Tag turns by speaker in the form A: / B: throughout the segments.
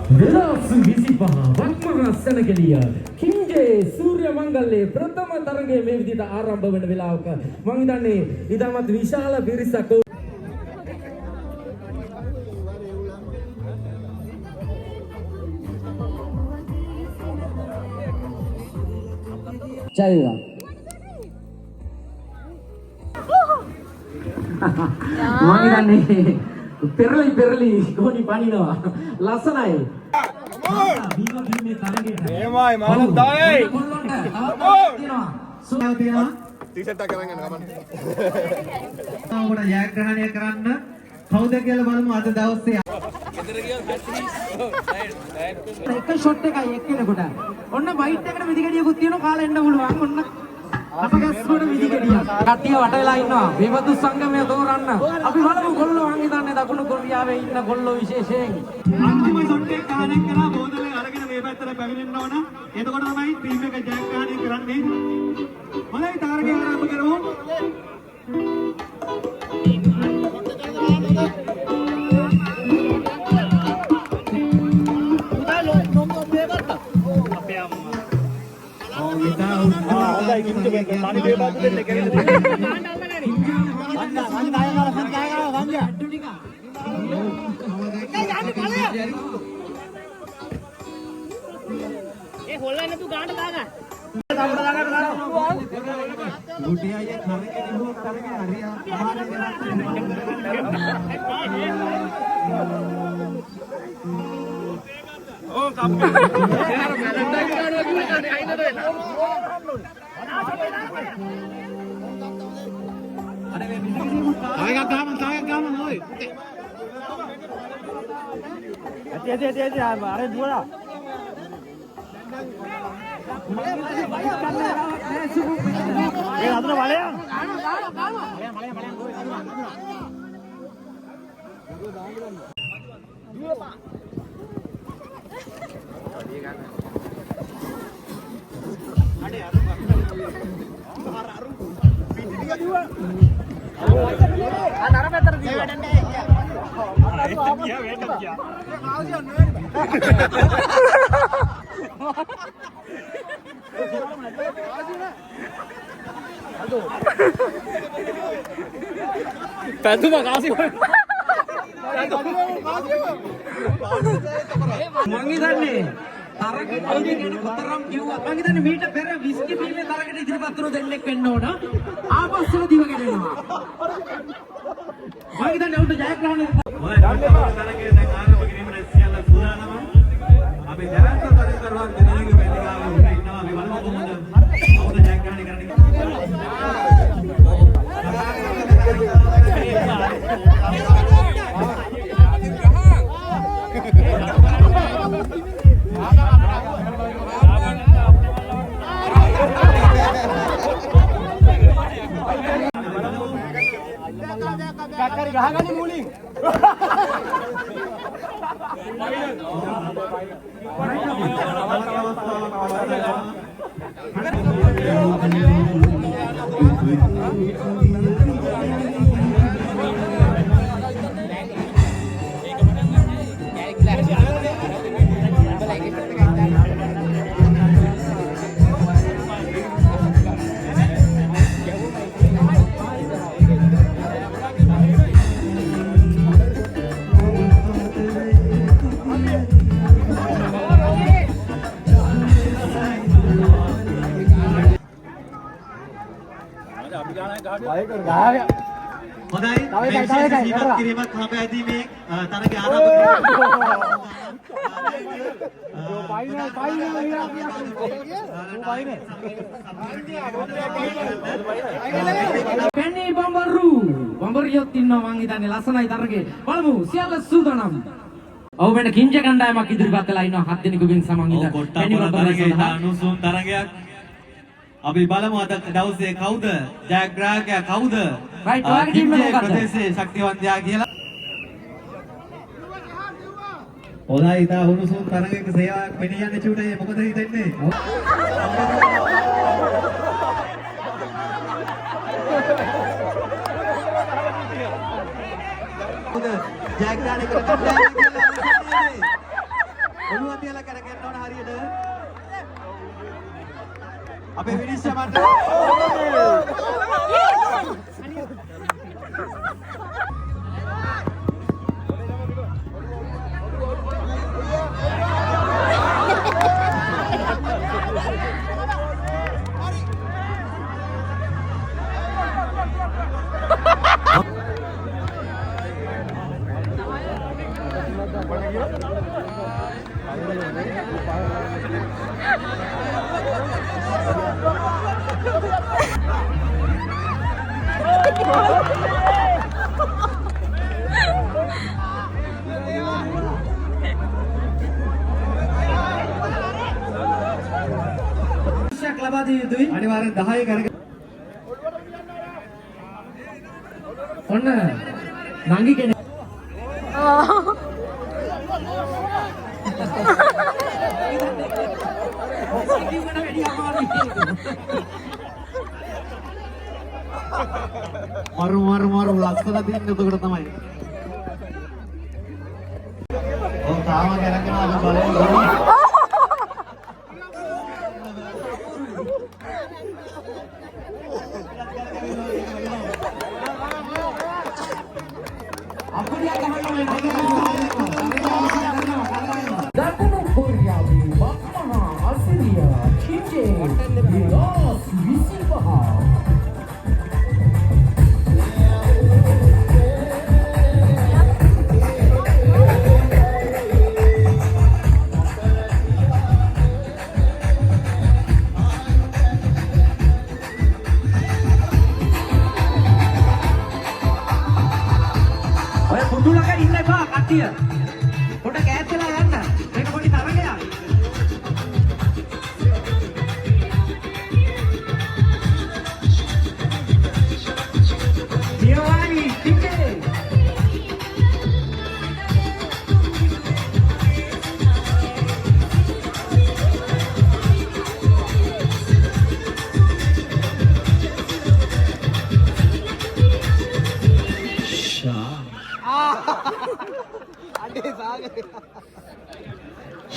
A: වෙනස් 25ක් මහා සැනකෙළිය කිංජේ සූර්ය මංගල්‍යයේ ප්‍රථම තරඟය මේ විදිහට ආරම්භ වෙන වෙලාවක මම හිතන්නේ ඊටමත් විශාල පිරිසක්
B: ජයවා මම හිතන්නේ පෙරලි ගෝනි පනිනවා ලස්සනයි
C: එමයි මානන්දයි
B: සුවය තියෙනවා
C: ටී-ෂර්ට් එකක් අරන් යන්න ගමන්
B: ඔබට ජයග්‍රහණය කරන්න කවුද කියලා බලමු අද දවසේ එක ෂොට් එකයි එක්කෙනෙකුට ඔන්න බයිට් එකට විදිගඩියකුත් තියෙනවා කාලා එන්න පුළුවන් ඔන්න අපගස්සුවට විදිගඩිය කට්ටිය වට වෙලා ඉන්නවා විවදු සංගමය තෝරන්න අපි බලමු කොල්ලෝ මං හිතන්නේ දකුණු කොරියාවේ ඉන්න කොල්ලෝ විශේෂයෙන්
D: අන්තිම ෂොට් එක ගහන කරා බෝතලේ අරගෙන මේ පැත්තට පැමිණෙන්න ඕන එතකොට තමයි ටීම් එක ජයග්‍රහණය කරන්නේ හොඳයි තාරකය ආරම්භ කරමු
C: පැතුම කාසි
B: මං හිතන්නේ තරගෙට ඉන්නේ කොතරම් කිව්වා මං හිතන්නේ මීට පෙර විස්කි බීමේ තරගෙට ඉදිරිපත් වුණු දෙන්නෙක් වෙන්න ඕන ආපස්සට දිවගෙන එනවා මං හිතන්නේ උන්ට ජයග්‍රහණය
D: තරගයේ දැන් ආරම්භ කිරීමේ සියල්ල සූදානම අපි දැවැන්ත පරිකරවන් දෙනගේ වේදිකාවේ ඉන්නවා අපි බලමු කොහොමද කවුද ජයග්‍රහණය කරන්නේ
C: කක්කරි ගහගනි මුලින්
D: හොඳයි මේ සීමත් කිරීමක් හඹ ඇදීමේ තරගය ආරම්භ
B: පෙන්නේ බම්බරියොත් ඉන්නවා මං හිතන්නේ ලස්සනයි තරගේ බලමු සියල්ල සූදානම් ඔව් වෙන කිංජ කණ්ඩායමක් ඉදිරිපත් වෙලා ඉන්නවා හත් දෙනෙකුගෙන් සමන් ඉඳලා පෙන්නේ බම්බරියොත්
D: අනුසුම් තරගයක් අපි බලමු අද දවසේ කවුද ජයග්‍රාහකයා කවුද
B: රයිට් ඔයාගේ ටීම් එක මොකක්ද
D: ප්‍රදේශයේ ශක්තිවන්තයා කියලා හොඳයි ඉතා උණුසුම් තරගයක සේවාවක් මෙනි යන්නේ චූටේ මොකද හිතන්නේ ජයග්‍රහණය කරගන්න
C: ඔළුව තියලා කරගෙන යනවා හරියට. අපේ විනිශ්චය මණ්ඩලය
B: ලබා දිය යුතුයි.
C: අනිවාර්යෙන් 10 කරගෙන
B: ඔන්න නංගි කෙනෙක්.
C: මරු ලස්සන දින්න එතකොට තමයි. ඔව් තාම කරගෙන අද බලන්න.
A: දකුණු කොරියාවේ මහා අසිරියා කින්ජේ විලාස් 25
B: ඔය පුඩු ළඟ ඉන්න එපා කට්ටිය. පොඩ කෑත් වෙලා යන්න. මේක පොඩි තරගයක්. නියෝයි ටිකේ.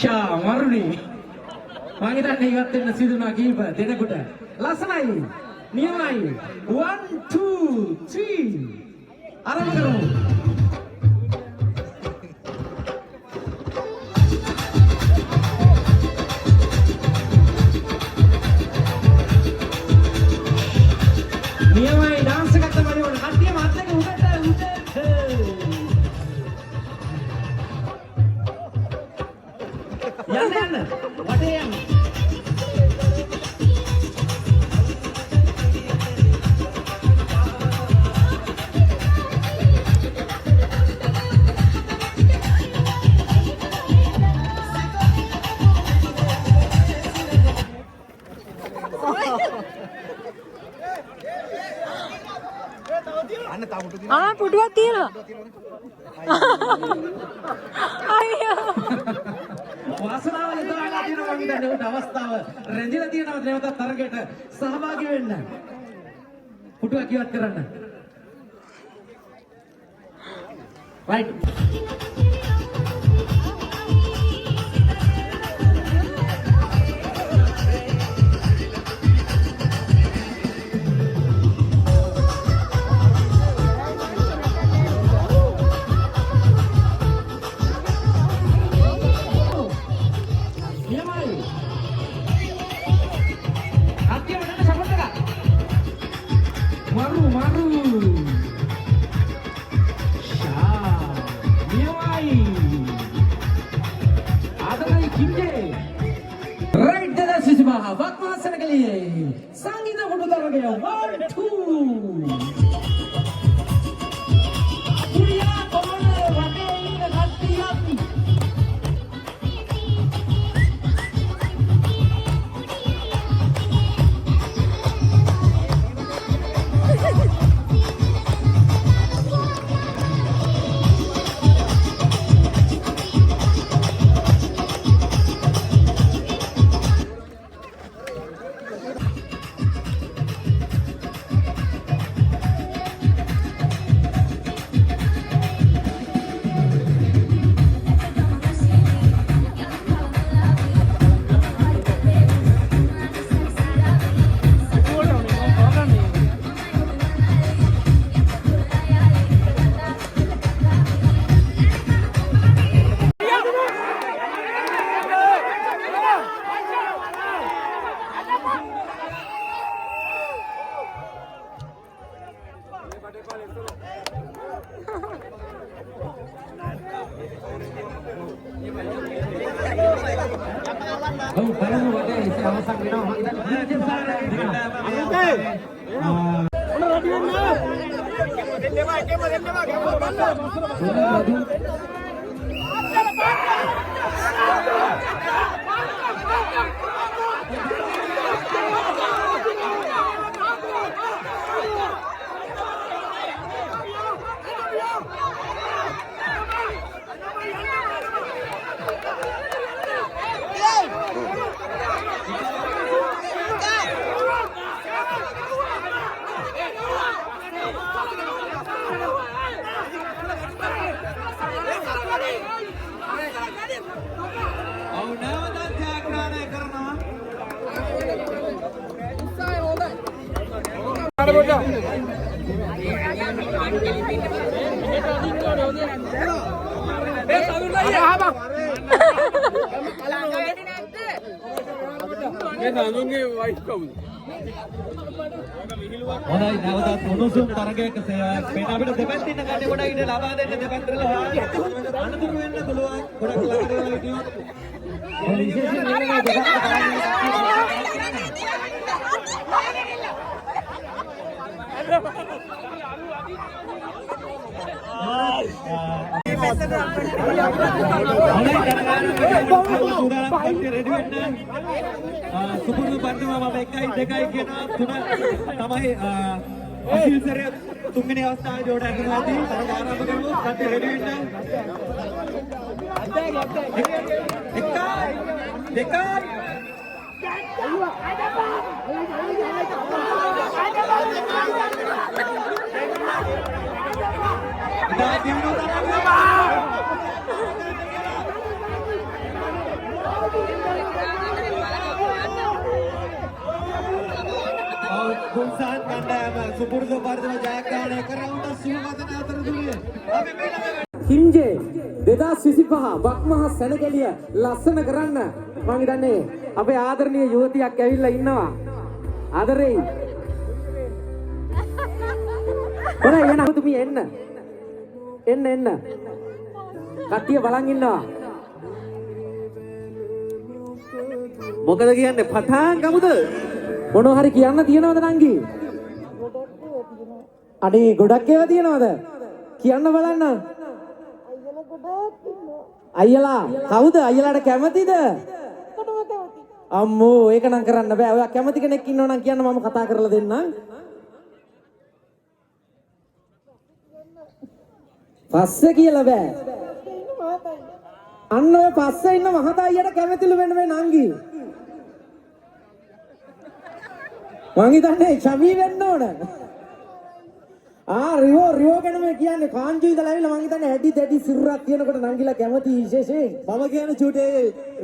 B: ෂා මරුණි. මම හිතන්නේ ඉවත් වෙන්න සිදුනා කීප දෙනකොට. ලස්සනයි. නියමයි. 1 2 3 ආරම්භ කරමු. නියමයි ඩාන්ස් එකක් තමයි වුණා. කට්ටිය මාත් එක්ක උඩට. යන්න වටේ යන්න.
E: පුටුවක් තියෙනවා. අයියෝ.
B: වාසනාව හිතාලා තියෙනවා මම හිතන්නේ උට අවස්ථාව රැඳිලා තියෙනවා නැවත තරගයට සහභාගී වෙන්න. පුටුවක් ඉවත් කරන්න. right. Right there, Sushma. Vakmasan ke liye. Sangeeta photo dara gaya. 1 2. Puriya komane wate inne kattiyan. ඔව් බලමු වගේ ඉතින් අවසන් වෙනවා මම
D: ඔව් නැවතත් ජයග්‍රහණය කරනවා.
C: හොඳයි නැවතත් උණුසුම් තරගයක වෙන අපිට දෙපැත්තින් ගන්න කොට ඊට ලබා දෙන්න දෙපැත්තට අනුතුරු වෙන්න පුළුවන් ගොඩක් ළඟට වෙලා හිටියොත් සුපුරුදු පරිදිම මම 1යි 2යි කියනවා 3 තමයි අශීල්සරය තුන්වෙනි අවස්ථාවේ ජෝඩ ඇතුළු ඇති තරග ආරම්භ කරමු කට්ටිය රෙඩි වෙන්න 1යි 2යි ගුල්සන් කණ්ඩායම සුපුරුදු පරිදිම ජයග්‍රහණය කරවුන සුවවදන අතරතුරේ අපි
B: කිම්ජේ 2025 බක්මහා සැනකෙළිය ලස්සන කරන්න මම හිතන්නේ අපේ ආදරණීය යුවතියක් ඇවිල්ලා ඉන්නවා ආදරේ හොරයි එන තුමී එන්න කට්ටිය බලන් ඉන්නවා මොකද කියන්නේ පටන් ගමුද මොනවා හරි කියන්න තියනවද නංගි අනේ ගොඩක් ඒවා තියනවද කියන්න බලන්න අයියලා කවුද අයියලාට කැමතිද අම්මෝ ඒක නම් කරන්න බෑ ඔයා කැමති කෙනෙක් ඉන්නව නම් කියන්න මම කතා කරලා දෙන්නම් පස්සේ කියලා බෑ අන්න ඔය පස්සේ ඉන්න මහතා අයියට කැමතිලු වෙන මේ නංගි මං හිතන්නේ චවි වෙන්න ඕන රියෝ ගැන මේ කියන්නේ කාංජු ඉඳලා ඇවිල්ලා මං හිතන්නේ හැටි දෙටි සිරුරක් තියෙනකොට නංගිලා කැමති විශේෂයෙන් මම කියන්නේ චූටේ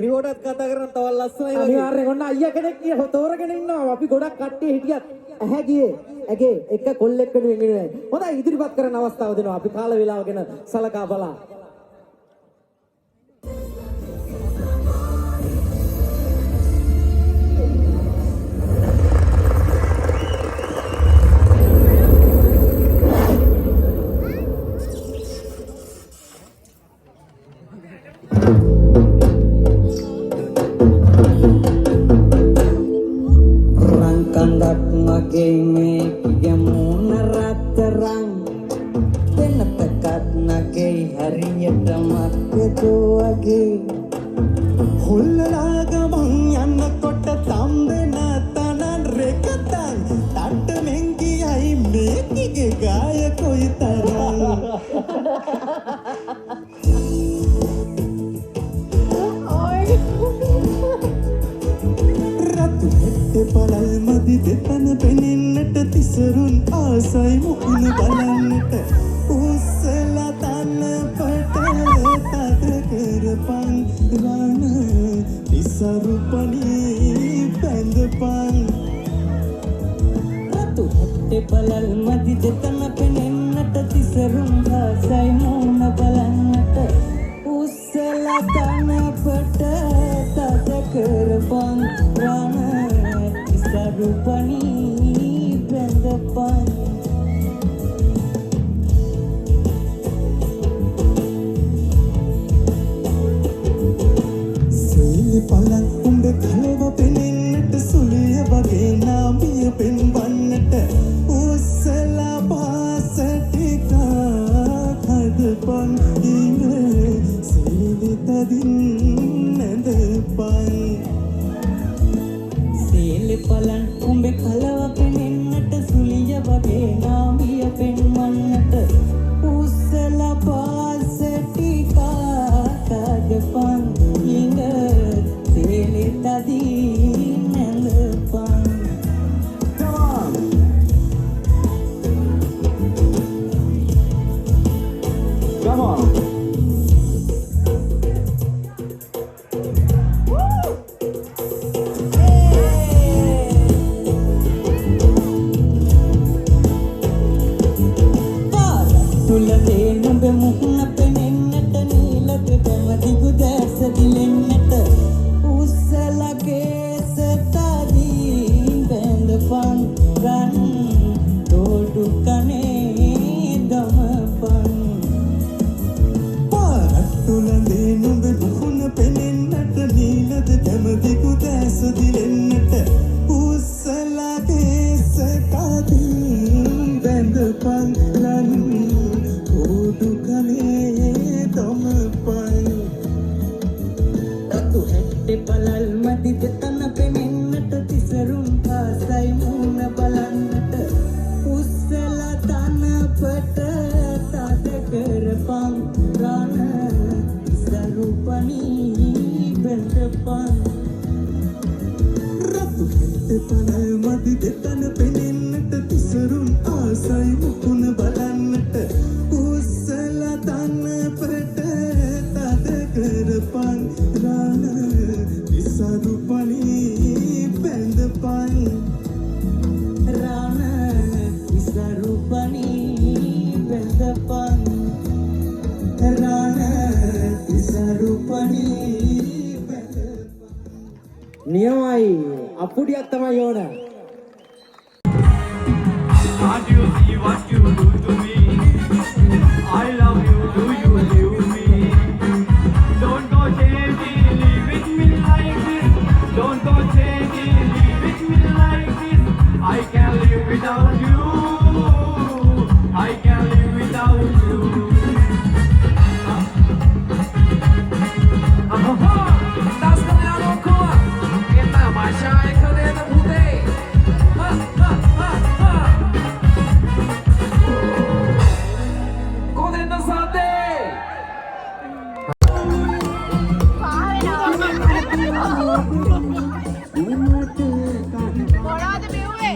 B: රියෝටත් කතා කරන තව ලස්සනයි වගේ අනිවාර්යෙන් ඔන්න අයියා කෙනෙක් තෝරගෙන ඉන්නවා අපි ගොඩක් කට්ටිය හිටියත් ඇහැ ගියේ ඇගේ එක කොල්ලෙක් වෙනුවෙන් ඉන්නේ හොඳයි ඉදිරිපත් කරන අවස්ථාව දෙනවා අපි කාල වේලාව ගැන සලකා බලා
F: පළල් මදි දෙතන පෙනෙන්නට තිසරුන් ආසයි මූණ බලන්නට උස්සලා තනපට තද කරපන් රණ සරුපණී බෙන්දපන් රතු හෙට පළල් මදි දෙතන පෙනෙන්නට තිසරුන් ආසයි මූණ බලන්නට උස්සලා තනපට තද කරපන් රණ සරුපණී බෙන්දපන් රණ සරුපණී බෙන්දපන් රණ සරුපණී බෙන්දපන්
B: නියමයි අපුඩියක් තමයි ඕන.
D: Can't you see what you do to me? I love you, do you leave me? Don't go changing, leave me like this. Don't go changing, leave me like this. I can't live without you. I can't live without you.
A: Das kan jag nog komma. Eta mashai kare na bhute. Ha ha ha ha. Kode na sate.
E: මොනවද බිව්වේ?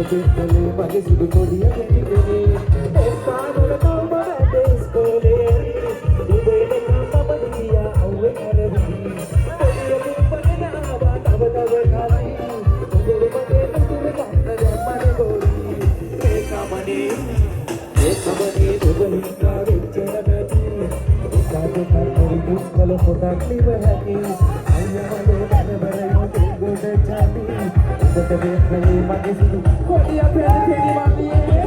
A: පෙන්නලේ මගේ සුදු කොඩිය දෙන්නේ ඒ පානල කවමද ඉස්කෝලේ උදේ මම දියා අවුවේ කරවි කොඩිය දෙපගෙන ආවා තව කලින් උදේ මගේ තුන කන්න දැම්මනේ ගෝලි ඒකමනේ දුගලින් කාවෙච්චන බැටි ඒකට කරපොරි දුස්කල පොටක් ලිව හැකි අයියවලේ බරබරයෝ දෙගොඩ චාපි උදට වෙන්නේ මගේ සුදු කොඩිය පෙරේ මල්ලියේ